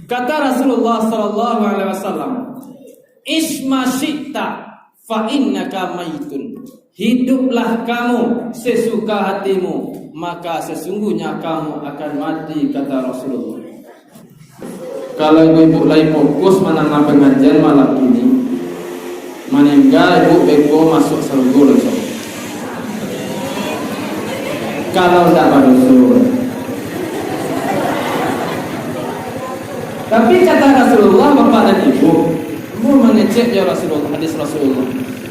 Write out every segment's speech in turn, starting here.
Kata Rasulullah sallallahu alaihi wasallam, "Isma syi'ta fa innaka maitun." Hiduplah kamu sesuka hatimu, maka sesungguhnya kamu akan mati, kata Rasulullah. Kalau ibu-ibu lagi fokus menangani pengajian malam ini, meninggal ibu beko masuk surga langsung. Kalau tidak berdosa. Tapi kata Rasulullah, bapak dan ibu, mengecek ya Rasulullah, hadis Rasulullah.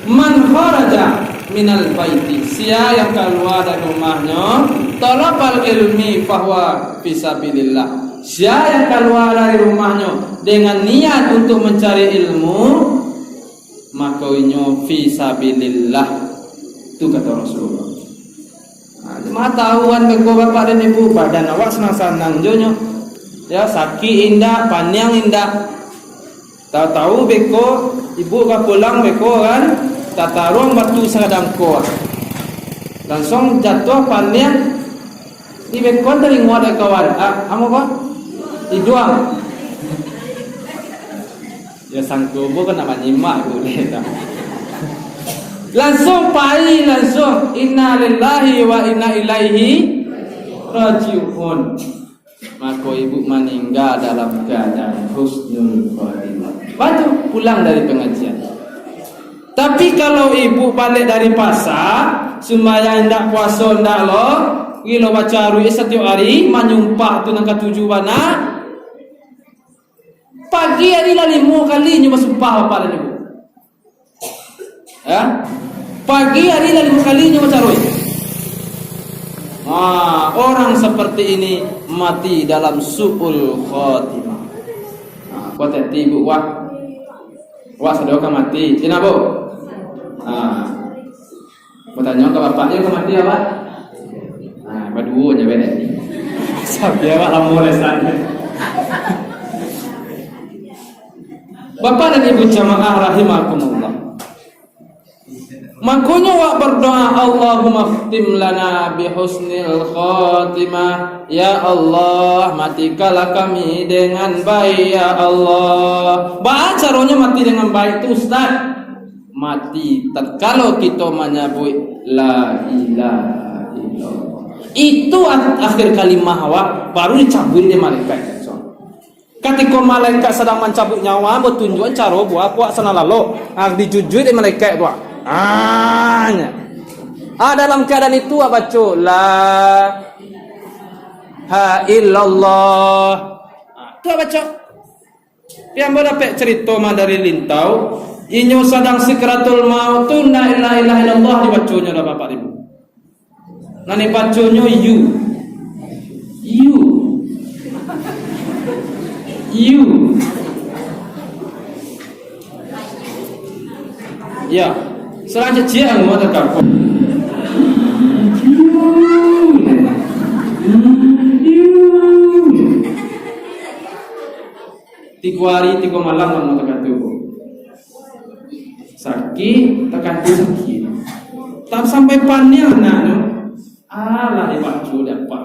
Man kharaja minal baiti, siapa yang keluar dari rumahnya, talabal ilmi fahuwa fisabilillah. Siapa yang keluar dari rumahnya dengan niat untuk mencari ilmu, maka inyo fisabilillah. Itu kata Rasulullah. Cuma tahuan beko bapak dan ibu, badan awak senang-senang jonyo. Ya sakit indah, panyang indah. Tahu-tahu beko ibu ka pulang beko kan, tatarung batu sadang ko. Langsung jatuh panyang. Ni beko dari ngada kawan. Amo apa? Iduang. Ya sangko bo kan nama nyimak boleh tak. Langsung pai langsung inna lillahi wa inna ilaihi rajiun. Maka ibu meninggal dalam keadaan husnul khotimah. Baru pulang dari pengajian. Tapi kalau ibu balik dari pasar, sembahyang ndak puasa ndak lo, gilo baca ru'ya setiap hari, menyumpah tu nang ketujuh bana. Pagi hari lah 5 kali nyoba sumpah bapak dan ibu. Ya? Pagi hari lah 5 kali nyoba baca ru'ya. Orang seperti ini mati dalam su'ul khotimah. Kau tadi ibu wah sedekah mati. Cina bu. Bertanya ke bapaknya kau mati apa? Berdua je benar. Sampai awak lama lesan. Bapak dan ibu jamaah rahimakumullah. Makanya wak berdoa, Allahumma khtim lana bihusnil khotimah. Ya Allah, matikalah kami dengan baik ya Allah. Bagaimana caranya mati dengan baik itu Ustaz? Mati tatkala kita menyebut la ilaha illallah. Itu akhir kalimah awak baru dicabut oleh malaikat. Ketika malaikat sedang mencabut nyawa, bertunjukan cara buat puak sana lalu, dijujui oleh malaikat tu. Dalam keadaan itu apa baca la ha illallah. Tu baca. Yang berdapat cerita dari Lintau, inyo sedang sikratul maut tu la ilaha illallah dibacanya dah bapak ibu. Nani bacanya you. Ya. Selanjutnya yang mau terkapur. Tiga hari, 3 malam mau terkapur. Sakit, sakit. Tak sampai panik anaknya. Alah dibaca dapat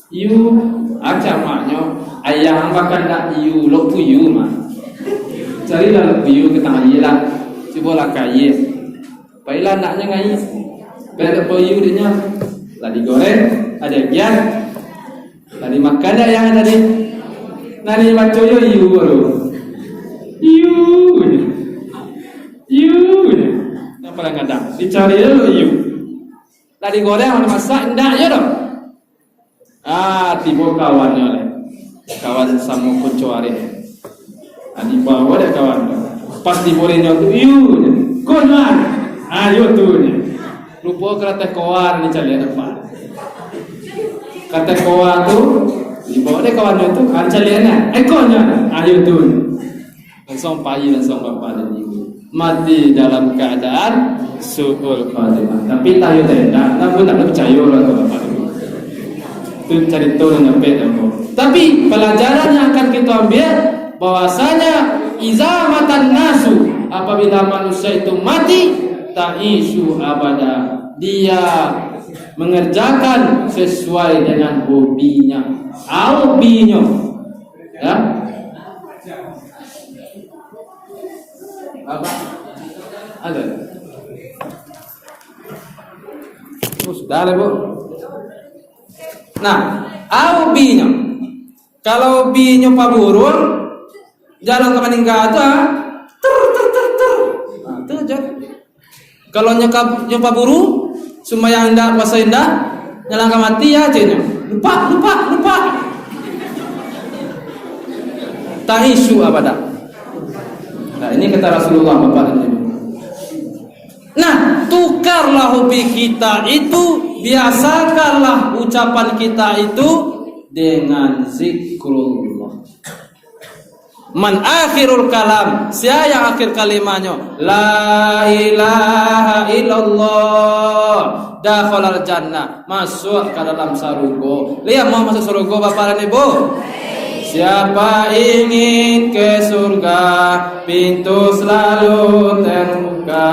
you aja maknya ayah bahkan tak you lo puyu mah. Carilah puyu ke tengah lah. Cubalah kaya. Baiklah anaknya ngai. Biar puyu dia lah digoreng, ada giat. Lah dimakan dah yang tadi. Nani baca yo you baru. You. Apa yang ada? Dicari dulu you. Lah digoreng mana masak ndak je dah. Tiba kawannya oleh. Kawan sama kunco hari. Di bawah ada kawan. Pas diborenya tu konan. Ayo tu ni. Lupa kata kawar ni cari depan. Kata kawar tu di bawah ada kawannya tu cari ana. Ekornya. Ayo tu. Langsung payi langsung bapak dan ibu. Mati dalam keadaan su'ul khatimah. Tapi tahu tidak, aku tak percaya orang tu bapak ibu. Itu cerita yang sampai aku. Tapi pelajaran yang akan kita ambil bahwasanya izamatan nasu, apabila manusia itu mati ta'isu abada, dia mengerjakan sesuai dengan hobinya. Apa? Ada. Sudah lah, Bu. Nah, au binya. Kalau binya paburun, jalan ke meninggal aja. Nah, itu aja. Kalau nyoba buru, sembahyang indah, puasa indah, nyalangka mati aja nya. Lupa. Tak isu abada. Nah, ini kata Rasulullah Bapak dan Ibu. Nah, tukarlah hobi kita itu, biasakanlah ucapan kita itu dengan zikrullah. Man akhirul kalam, siapa yang akhir kalimahnya la ilaha illallah, dakhalal jannah, masuk ke dalam surga. Lihat mau masuk surga Bapak dan Ibu? Siapa ingin ke surga, pintu selalu terbuka.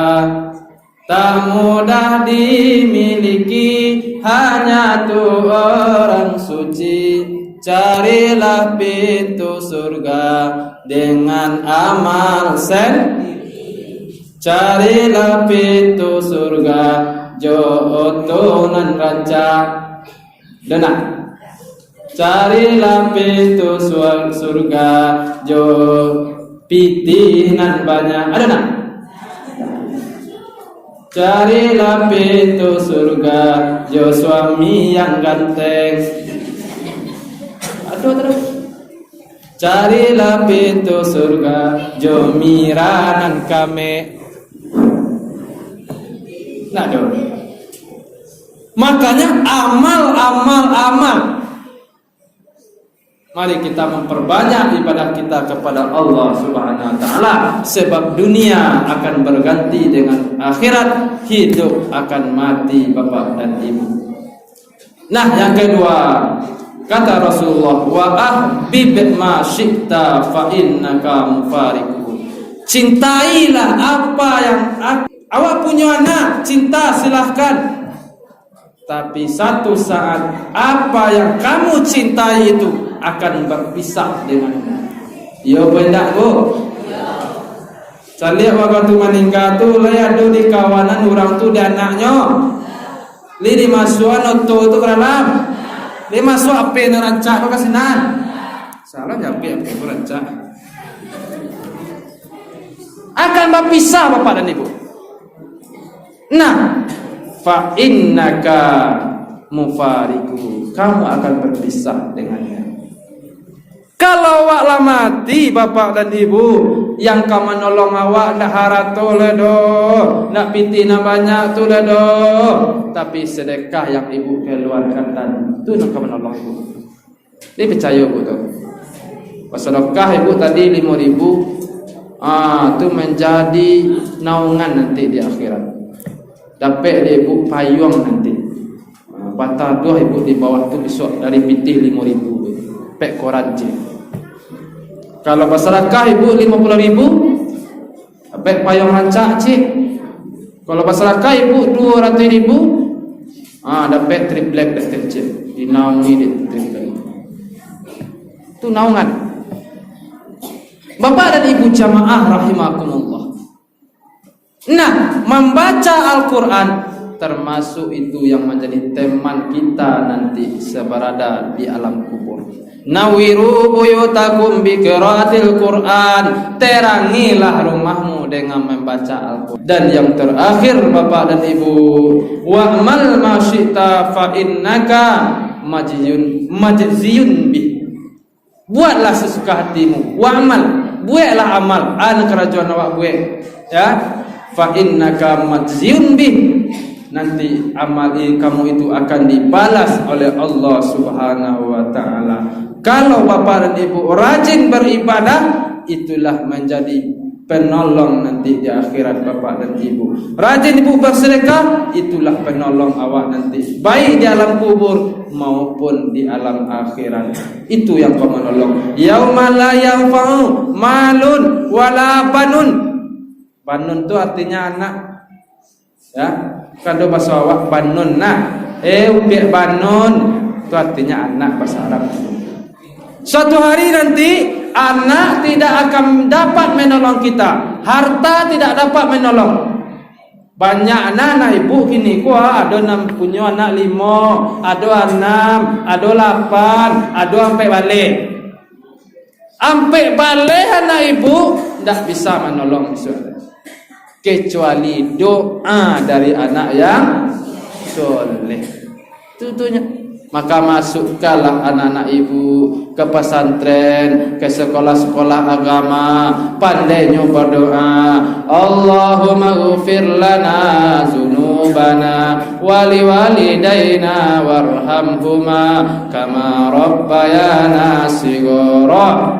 Tak mudah dimiliki, hanya tuh orang suci. Carilah pintu surga dengan amal Carilah pintu surga jotonan raja. Dengar. Carilah pintu surga jo pitinan banyak. Ada nak? Carilah pintu surga jo suami yang ganteng. Aduh terus. Carilah pintu surga jo miranan kame. Nah, dong. Makanya amal. Mari kita memperbanyak ibadah kita kepada Allah Subhanahu wa taala, sebab dunia akan berganti dengan akhirat, hidup akan mati Bapak dan Ibu. Nah, yang kedua, kata Rasulullah, wa ahbib ma syi'ta fa innaka mufariqun. Cintailah apa yang awak punya anak, cinta silahkan. Tapi satu saat apa yang kamu cintai itu akan berpisah denganmu. Yo bendak Bu. Saya lihat waktu meninggal tu lihat di kawanan orang tu dan anaknya. Li dimasukan itu ke dalam. Dia masuk api nerancak ke kasinan. Salah nyampe api nerancak. Akan berpisah Bapak dan Ibu. Nah, fa innaka mufariku, kamu akan berpisah dengannya. Kalau awak mati Bapak dan Ibu, yang kamu nolong awak ndak harato ledo, ndak pitina banyak tu ledo, tapi sedekah yang Ibu keluarkan dan tu nak kamu nolong Ibu. Dia percaya Bu tu. Sedekah Ibu tadi 5.000, tu menjadi naungan nanti di akhirat. Dapat dia Ibu payung nanti. Patah dua Ibu di bawah tu besok dari pitih 5.000 pek koran je. Kalau masyarakat Ibu 50.000 pek payung rancak je. Kalau masyarakat Ibu 200.000 dapat triplek dah kecil. Dinaungi di triplek. Tu naungan. Bapak dan Ibu jamaah rahimakumullah. Nah, membaca Al-Quran termasuk itu yang menjadi teman kita nanti seberada di alam kubur. Nawiru buyutakum bi qiraatil Quran, terangilah rumahmu dengan membaca Al-Quran. Dan yang terakhir Bapak dan Ibu, wa'mal ma syi'ta fa innaka majziyun bi. Buatlah sesuka hatimu, wa'mal, buatlah amal, kerajaan awak buat, ya. Fa innaka majziyun bih, nanti amal kamu itu akan dibalas oleh Allah Subhanahu wa taala. Kalau Bapak dan Ibu rajin beribadah, itulah menjadi penolong nanti di akhirat Bapak dan Ibu. Rajin Ibu bersedekah, itulah penolong awak nanti, baik di alam kubur maupun di alam akhirat. Itu yang kamu menolong. Yauma la yanfa'u malun wala banun. Banun itu artinya anak, ya. Kalau bahasa awak banun, ubiak banun itu artinya anak bahasa Arab. Suatu hari nanti anak tidak akan dapat menolong kita, harta tidak dapat menolong. Banyak anak ibu kini ada punya anak 5, ada 6, ada 8, ada sampai balik. Sampai balik anak ibu tidak bisa menolong kecuali doa dari anak yang soleh. Tentunya maka masukkanlah anak-anak ibu ke pesantren, ke sekolah-sekolah agama, pandainya berdoa, Allahumma ghfir lana dzunubana wali walidaina warhamhuma kama rabbayana shighara.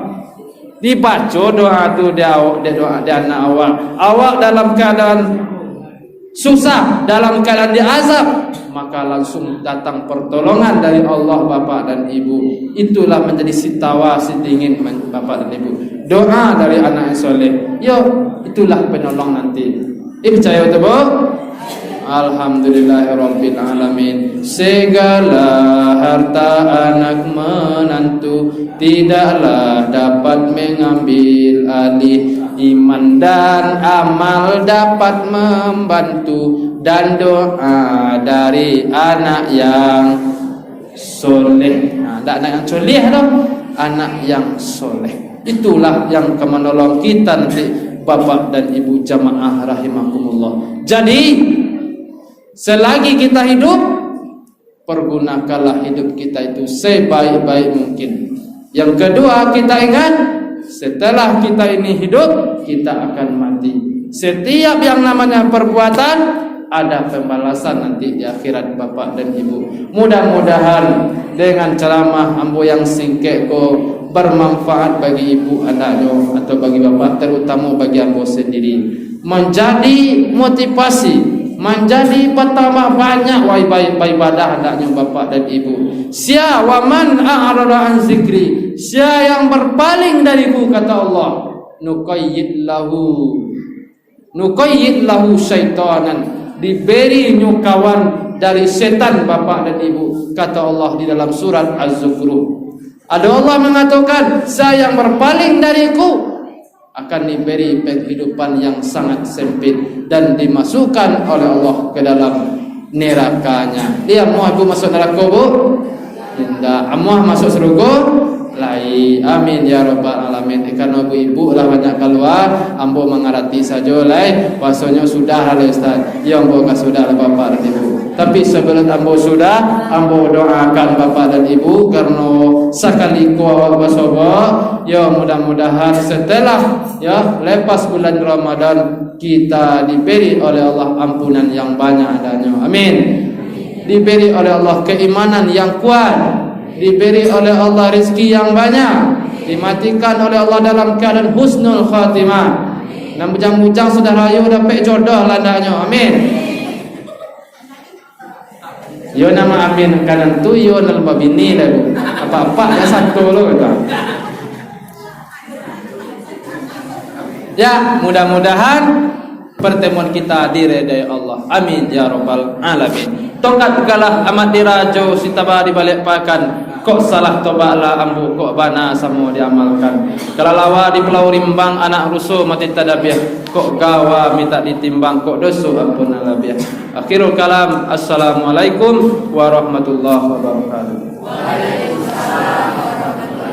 Dibaca doa tu dia anak awak dalam keadaan susah, dalam keadaan diazab, maka langsung datang pertolongan dari Allah bapak dan ibu. Itulah menjadi sitawa sidingin bapak dan ibu. Doa dari anak yang soleh, yo itulah penolong nanti. Percaya tu bu? Alhamdulillahirabbil alamin. Segala harta anak menantu tidaklah dapat mengambil alih. Iman dan amal dapat membantu, dan doa dari anak yang soleh. Anak yang soleh dong, anak yang soleh. Itulah yang akan menolong kita nanti, bapak dan ibu jamaah rahimakumullah. Jadi selagi kita hidup, pergunakanlah hidup kita itu sebaik-baik mungkin. Yang kedua, kita ingat, setelah kita ini hidup, kita akan mati. Setiap yang namanya perbuatan ada pembalasan nanti di akhirat bapak dan ibu. Mudah-mudahan dengan ceramah ambo yang singkat ko bermanfaat bagi ibu anaknya atau bagi bapak, terutama bagi ambo sendiri, menjadi motivasi, menjadi pertama banyak ibadah hendaknya bapak dan ibu. Sia waman a'rada an zikri, sia yang berpaling dariku, kata Allah, nuqayyid lahu syaitanan, diberi kawan dari setan bapak dan ibu, kata Allah di dalam surat Az-Zukhruf. Ada Allah mengatakan, saya yang berpaling dariku akan diberi kehidupan yang sangat sempit dan dimasukkan oleh Allah ke dalam nerakanya. Dia mau ibu masuk neraka bu? Tidak. Amuah masuk surga? Lai. Amin ya rabbal alamin. Karena ibu lah banyak keluar, ambo mengerti saja lai. Bahasanya sudah lah Ustaz. Ya ambo sudah lah bapak dan ibu. Tapi sebelum ambo sudah, ambo doakan bapak dan ibu karena sekali kuawak basoba. Ya mudah-mudahan setelah ya lepas bulan Ramadan kita diberi oleh Allah ampunan yang banyak adanya. Amin. Diberi oleh Allah keimanan yang kuat, diberi oleh Allah rezeki yang banyak, dimatikan oleh Allah dalam keadaan husnul khatimah. Dan bujang-bujang sudah rayu dapat jodoh landanya. Amin. Yo nama amin kanan tu yo nalba bini lagu. Apa-apa ya satu lo kata. Ya, mudah-mudahan pertemuan kita diredai Allah. Amin ya rabbal alamin. Tongkat kalah amat dirajo sitaba dibalik pakan. Kok salah tobaklah ambu, kok bana semua diamalkan. Kelalawa di Pulau Rimbang anak rusuh mati tadabiah. Kok gawa minta ditimbang, kok dosu ampun alabiah. Akhirul kalam, assalamualaikum warahmatullahi wabarakatuh.